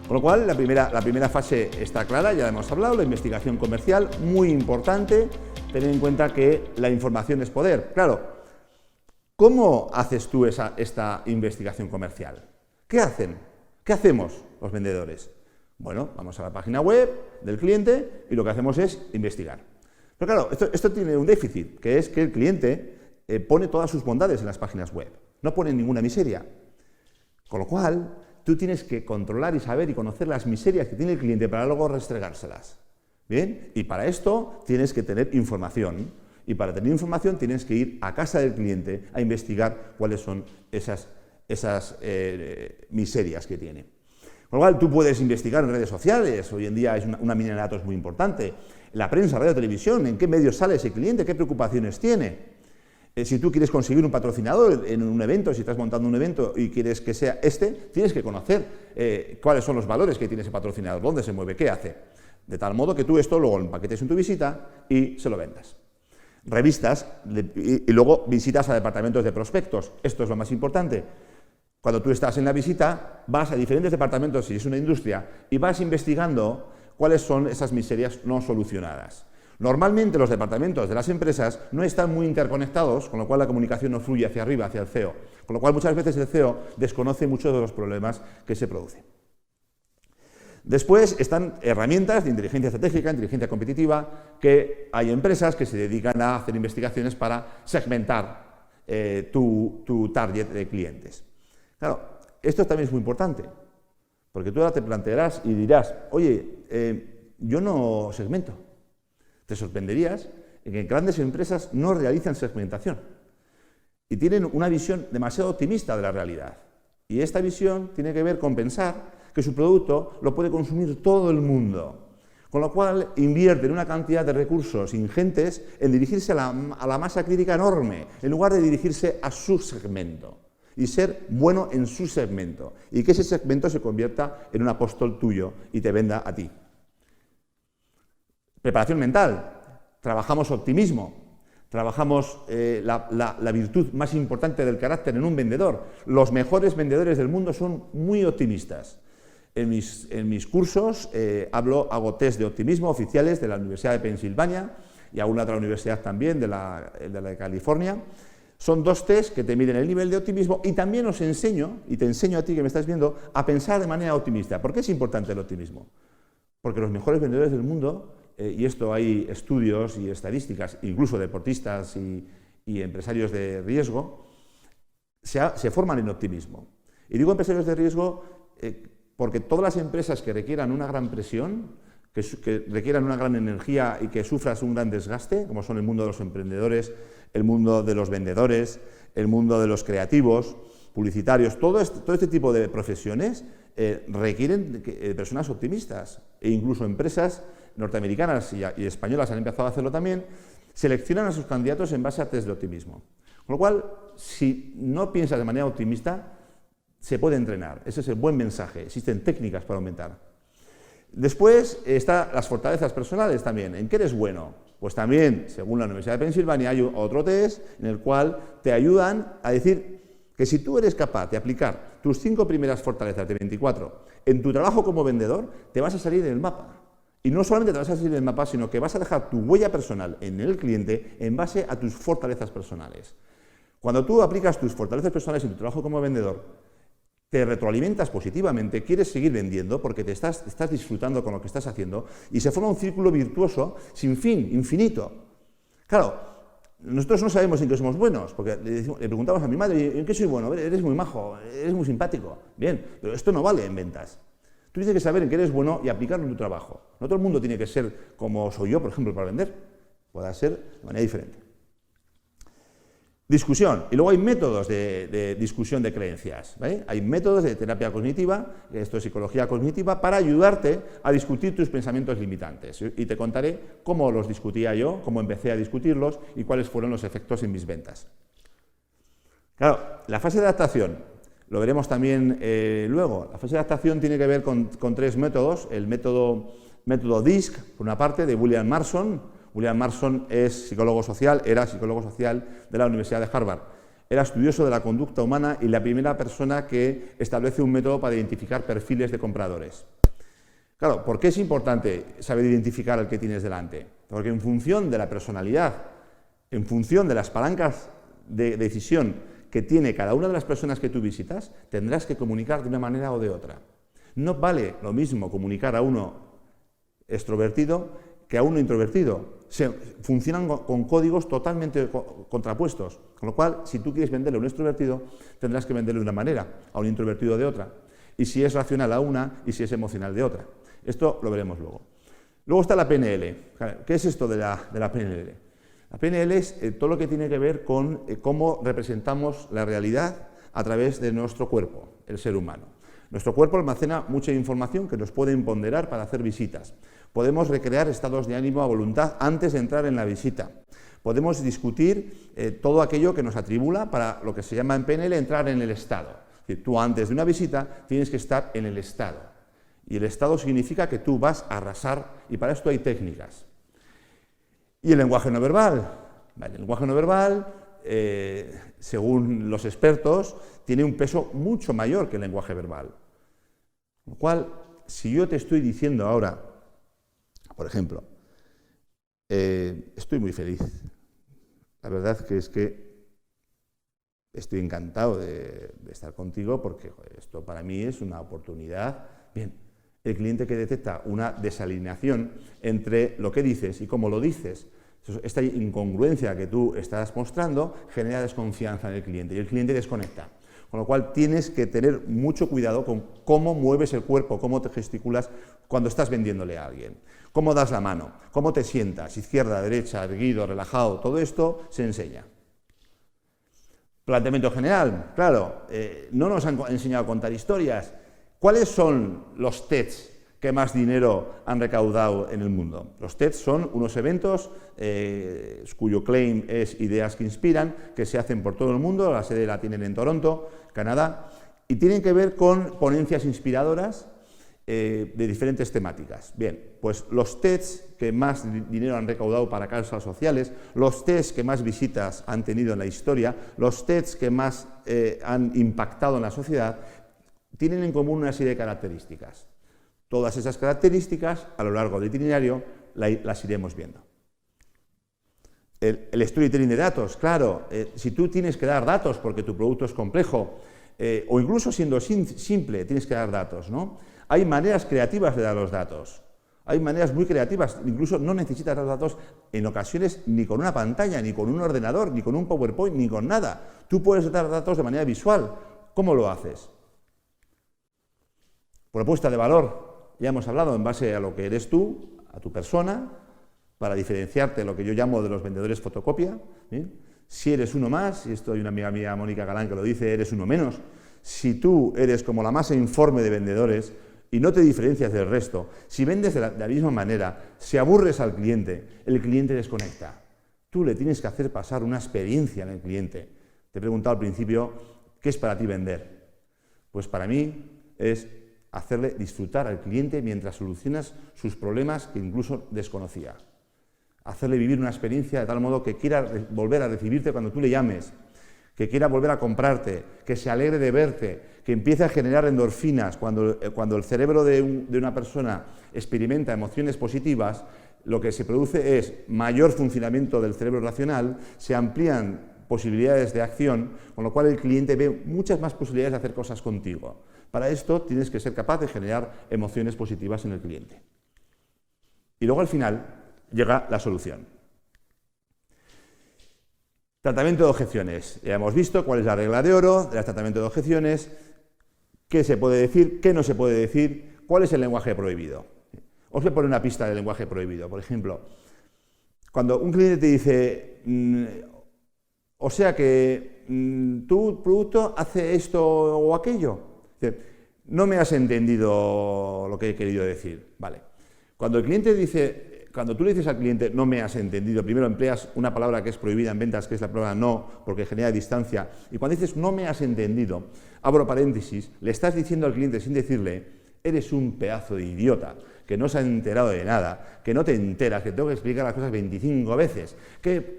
Con lo cual, la primera fase está clara, ya hemos hablado, la investigación comercial, muy importante, tener en cuenta que la información es poder. Claro, ¿cómo haces tú esta investigación comercial? ¿Qué hacen? ¿Qué hacemos los vendedores? Bueno, vamos a la página web del cliente y lo que hacemos es investigar. Pero claro, esto tiene un déficit, que es que el cliente pone todas sus bondades en las páginas web, no pone ninguna miseria. Con lo cual, tú tienes que controlar y saber y conocer las miserias que tiene el cliente para luego restregárselas. ¿Bien? Y para esto tienes que tener información. Y para tener información tienes que ir a casa del cliente a investigar cuáles son esas miserias que tiene. Con lo cual, tú puedes investigar en redes sociales, hoy en día es una mina de datos muy importante, la prensa, radio, televisión, en qué medios sale ese cliente, qué preocupaciones tiene. Si tú quieres conseguir un patrocinador en un evento, si estás montando un evento y quieres que sea tienes que conocer cuáles son los valores que tiene ese patrocinador, dónde se mueve, qué hace. De tal modo que tú esto luego lo empaquetes en tu visita y se lo vendas. Revistas y luego visitas a departamentos de prospectos. Esto es lo más importante. Cuando tú estás en la visita, vas a diferentes departamentos, si es una industria, y vas investigando cuáles son esas miserias no solucionadas. Normalmente los departamentos de las empresas no están muy interconectados, con lo cual la comunicación no fluye hacia arriba, hacia el CEO. Con lo cual muchas veces el CEO desconoce muchos de los problemas que se producen. Después están herramientas de inteligencia estratégica, inteligencia competitiva, que hay empresas que se dedican a hacer investigaciones para segmentar tu target de clientes. Claro, esto también es muy importante, porque tú ahora te plantearás y dirás, oye, yo no segmento. Te sorprenderías en que grandes empresas no realizan segmentación y tienen una visión demasiado optimista de la realidad. Y esta visión tiene que ver con pensar que su producto lo puede consumir todo el mundo, con lo cual invierten una cantidad de recursos ingentes en dirigirse a la masa crítica enorme, en lugar de dirigirse a su segmento y ser bueno en su segmento, y que ese segmento se convierta en un apóstol tuyo y te venda a ti. Preparación mental. Trabajamos optimismo, trabajamos la virtud más importante del carácter en un vendedor. Los mejores vendedores del mundo son muy optimistas. En mis cursos hago test de optimismo oficiales de la Universidad de Pensilvania y alguna otra universidad también, de la de California. Son 2 test que te miden el nivel de optimismo y también os enseño, y te enseño a ti que me estás viendo, a pensar de manera optimista. ¿Por qué es importante el optimismo? Porque los mejores vendedores del mundo, y esto hay estudios y estadísticas, incluso deportistas y empresarios de riesgo, se forman en optimismo. Y digo empresarios de riesgo porque todas las empresas que requieran una gran presión, que requieran una gran energía y que sufras un gran desgaste, como son el mundo de los emprendedores, el mundo de los vendedores, el mundo de los creativos, publicitarios, todo este tipo de profesiones requieren personas optimistas, e incluso empresas norteamericanas y españolas han empezado a hacerlo también, seleccionan a sus candidatos en base a test de optimismo. Con lo cual, si no piensas de manera optimista, se puede entrenar. Ese es el buen mensaje. Existen técnicas para aumentar. Después están las fortalezas personales también. ¿En qué eres bueno? Pues también, según la Universidad de Pensilvania, hay otro test en el cual te ayudan a decir que si tú eres capaz de aplicar tus 5 primeras fortalezas de 24 en tu trabajo como vendedor, te vas a salir en el mapa. Y no solamente te vas a salir en el mapa, sino que vas a dejar tu huella personal en el cliente en base a tus fortalezas personales. Cuando tú aplicas tus fortalezas personales en tu trabajo como vendedor, te retroalimentas positivamente, quieres seguir vendiendo porque estás disfrutando con lo que estás haciendo y se forma un círculo virtuoso sin fin, infinito. Claro, nosotros no sabemos en qué somos buenos, porque le preguntamos a mi madre, ¿en qué soy bueno? Eres muy majo, eres muy simpático. Bien, pero esto no vale en ventas. Tú tienes que saber en qué eres bueno y aplicarlo en tu trabajo. No todo el mundo tiene que ser como soy yo, por ejemplo, para vender. Puede ser de manera diferente. Discusión. Y luego hay métodos de discusión de creencias, ¿vale? Hay métodos de terapia cognitiva, esto es psicología cognitiva, para ayudarte a discutir tus pensamientos limitantes. Y te contaré cómo los discutía yo, cómo empecé a discutirlos y cuáles fueron los efectos en mis ventas. Claro, la fase de adaptación, lo veremos también luego. La fase de adaptación tiene que ver con 3 métodos. El método DISC, por una parte, de William Marston. William Marston era psicólogo social de la Universidad de Harvard. Era estudioso de la conducta humana y la primera persona que establece un método para identificar perfiles de compradores. Claro, ¿por qué es importante saber identificar al que tienes delante? Porque en función de la personalidad, en función de las palancas de decisión que tiene cada una de las personas que tú visitas, tendrás que comunicar de una manera o de otra. No vale lo mismo comunicar a uno extrovertido que a uno introvertido. Funcionan con códigos totalmente contrapuestos, con lo cual, si tú quieres venderle a un extrovertido, tendrás que venderle de una manera, a un introvertido de otra, y si es racional a una, y si es emocional de otra. Esto lo veremos luego. Luego está la PNL. ¿Qué es esto de la PNL? La PNL es todo lo que tiene que ver con cómo representamos la realidad a través de nuestro cuerpo, el ser humano. Nuestro cuerpo almacena mucha información que nos puede ponderar para hacer visitas. Podemos recrear estados de ánimo a voluntad antes de entrar en la visita. Podemos discutir todo aquello que nos atribula para lo que se llama en PNL entrar en el estado. Es decir, tú antes de una visita tienes que estar en el estado. Y el estado significa que tú vas a arrasar, y para esto hay técnicas. Y el lenguaje no verbal. Vale, el lenguaje no verbal, según los expertos, tiene un peso mucho mayor que el lenguaje verbal. Con lo cual, si yo te estoy diciendo ahora, por ejemplo, estoy muy feliz. La verdad es que estoy encantado de estar contigo porque joder, esto para mí es una oportunidad. Bien. El cliente que detecta una desalineación entre lo que dices y cómo lo dices, esta incongruencia que tú estás mostrando genera desconfianza en el cliente y el cliente desconecta. Con lo cual tienes que tener mucho cuidado con cómo mueves el cuerpo, cómo te gesticulas cuando estás vendiéndole a alguien, cómo das la mano, cómo te sientas, izquierda, derecha, erguido, relajado, todo esto se enseña. Planteamiento general, claro, no nos han enseñado a contar historias. ¿Cuáles son los TEDs que más dinero han recaudado en el mundo? Los TEDs son unos eventos cuyo claim es Ideas que Inspiran, que se hacen por todo el mundo, la sede la tienen en Toronto, Canadá, y tienen que ver con ponencias inspiradoras de diferentes temáticas. Bien, pues los TEDs que más dinero han recaudado para causas sociales, los TEDs que más visitas han tenido en la historia, los TEDs que más han impactado en la sociedad, tienen en común una serie de características. Todas esas características, a lo largo del itinerario, las iremos viendo. El storytelling de datos, claro, si tú tienes que dar datos porque tu producto es complejo, o incluso siendo simple, tienes que dar datos, ¿no? Hay maneras creativas de dar los datos. Hay maneras muy creativas, incluso no necesitas dar datos en ocasiones ni con una pantalla, ni con un ordenador, ni con un PowerPoint, ni con nada. Tú puedes dar datos de manera visual. ¿Cómo lo haces? Propuesta de valor, ya hemos hablado en base a lo que eres tú, a tu persona, para diferenciarte lo que yo llamo de los vendedores fotocopia. Si eres uno más, y esto hay una amiga mía, Mónica Galán, que lo dice, eres uno menos. Si tú eres como la masa informe de vendedores y no te diferencias del resto, si vendes de la misma manera, si aburres al cliente, el cliente desconecta. Tú le tienes que hacer pasar una experiencia en el cliente. Te he preguntado al principio, ¿qué es para ti vender? Pues para mí es hacerle disfrutar al cliente mientras solucionas sus problemas que incluso desconocía. Hacerle vivir una experiencia de tal modo que quiera volver a recibirte cuando tú le llames, que quiera volver a comprarte, que se alegre de verte, que empiece a generar endorfinas. Cuando el cerebro de una persona experimenta emociones positivas, lo que se produce es mayor funcionamiento del cerebro racional, se amplían posibilidades de acción, con lo cual el cliente ve muchas más posibilidades de hacer cosas contigo. Para esto tienes que ser capaz de generar emociones positivas en el cliente. Y luego al final llega la solución. Tratamiento de objeciones. Ya hemos visto cuál es la regla de oro del tratamiento de objeciones, qué se puede decir, qué no se puede decir, cuál es el lenguaje prohibido. Os voy a poner una pista del lenguaje prohibido. Por ejemplo, cuando un cliente te dice, o sea que tu producto hace esto o aquello, no me has entendido lo que he querido decir. Vale. Cuando tú le dices al cliente no me has entendido, primero empleas una palabra que es prohibida en ventas, que es la palabra no, porque genera distancia, y cuando dices no me has entendido, abro paréntesis, le estás diciendo al cliente sin decirle, eres un pedazo de idiota, que no se ha enterado de nada, que no te enteras, que tengo que explicar las cosas 25 veces. ¿Qué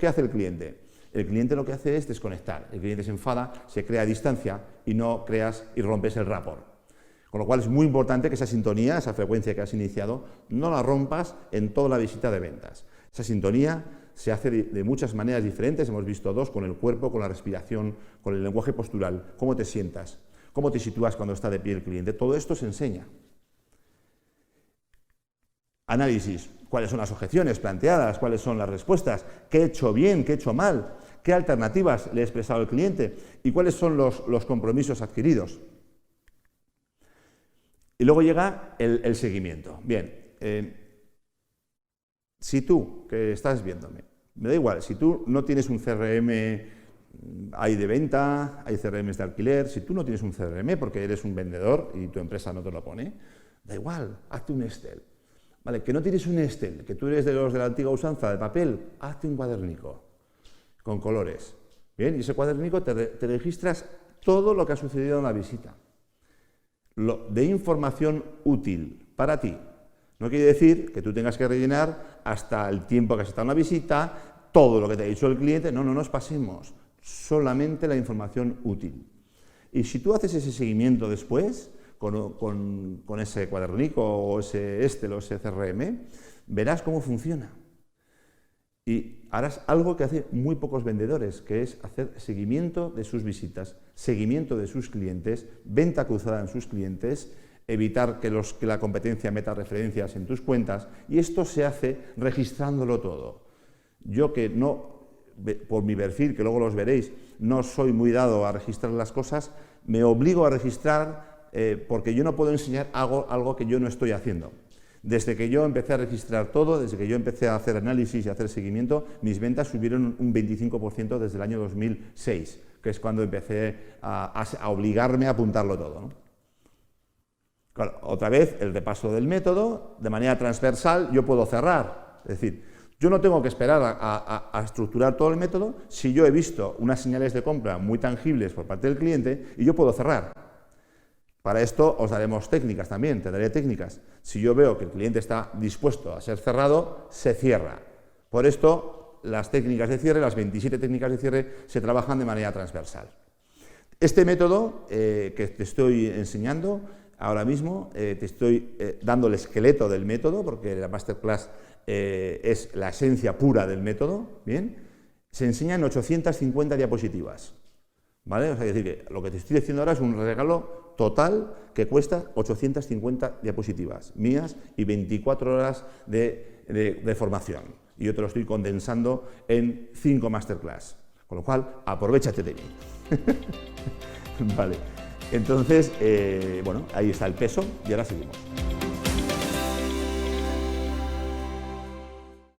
hace el cliente? El cliente lo que hace es desconectar, el cliente se enfada, se crea distancia y no creas y rompes el rapport. Con Con lo cual es muy importante que esa sintonía, esa frecuencia que has iniciado, no la rompas en toda la visita de ventas. Esa sintonía se hace de muchas maneras diferentes, hemos visto dos, con el cuerpo, con la respiración, con el lenguaje postural, cómo te sientas, cómo te sitúas cuando está de pie el cliente. Todo esto se enseña. Análisis. ¿Cuáles son las objeciones planteadas? ¿Cuáles son las respuestas? ¿Qué he hecho bien? ¿Qué he hecho mal? ¿Qué alternativas le he expresado al cliente? ¿Y cuáles son los compromisos adquiridos? Y luego llega el seguimiento. Bien, si tú, que estás viéndome, me da igual, si tú no tienes un CRM, hay de venta, hay CRMs de alquiler, si tú no tienes un CRM porque eres un vendedor y tu empresa no te lo pone, da igual, hazte un Excel. Vale, que no tienes un Excel, que tú eres de los de la antigua usanza de papel, hazte un cuadernico con colores. Bien, y ese cuadernico te registras todo lo que ha sucedido en la visita. De información útil para ti. No quiere decir que tú tengas que rellenar hasta el tiempo que has estado en la visita, todo lo que te ha dicho el cliente. No nos pasemos. Solamente la información útil. Y si tú haces ese seguimiento después, con ese cuadernico o ese Excel o ese CRM, verás cómo funciona. Y harás algo que hace muy pocos vendedores, que es hacer seguimiento de sus visitas, seguimiento de sus clientes, venta cruzada en sus clientes, evitar que la competencia meta referencias en tus cuentas, y esto se hace registrándolo todo. Yo que no, por mi perfil, que luego los veréis, no soy muy dado a registrar las cosas, me obligo a registrar porque yo no puedo enseñar algo que yo no estoy haciendo. Desde que yo empecé a registrar todo, desde que yo empecé a hacer análisis y a hacer seguimiento, mis ventas subieron un 25% desde el año 2006, que es cuando empecé a obligarme a apuntarlo todo, ¿no? Claro, otra vez, el repaso del método, de manera transversal, yo puedo cerrar. Es decir, yo no tengo que esperar a estructurar todo el método si yo he visto unas señales de compra muy tangibles por parte del cliente y yo puedo cerrar. Para esto os daremos técnicas también, te daré técnicas. Si yo veo que el cliente está dispuesto a ser cerrado, se cierra. Por esto, las técnicas de cierre, las 27 técnicas de cierre, se trabajan de manera transversal. Este método que te estoy enseñando ahora mismo, te estoy dando el esqueleto del método, porque la masterclass es la esencia pura del método, ¿bien? Se enseña en 850 diapositivas, ¿vale? O sea, es decir, que lo que te estoy diciendo ahora es un regalo total que cuesta 850 diapositivas mías y 24 horas de formación. Y yo te lo estoy condensando en 5 masterclass, con lo cual aprovéchate de mí. Vale, entonces, bueno, ahí está el peso y ahora seguimos.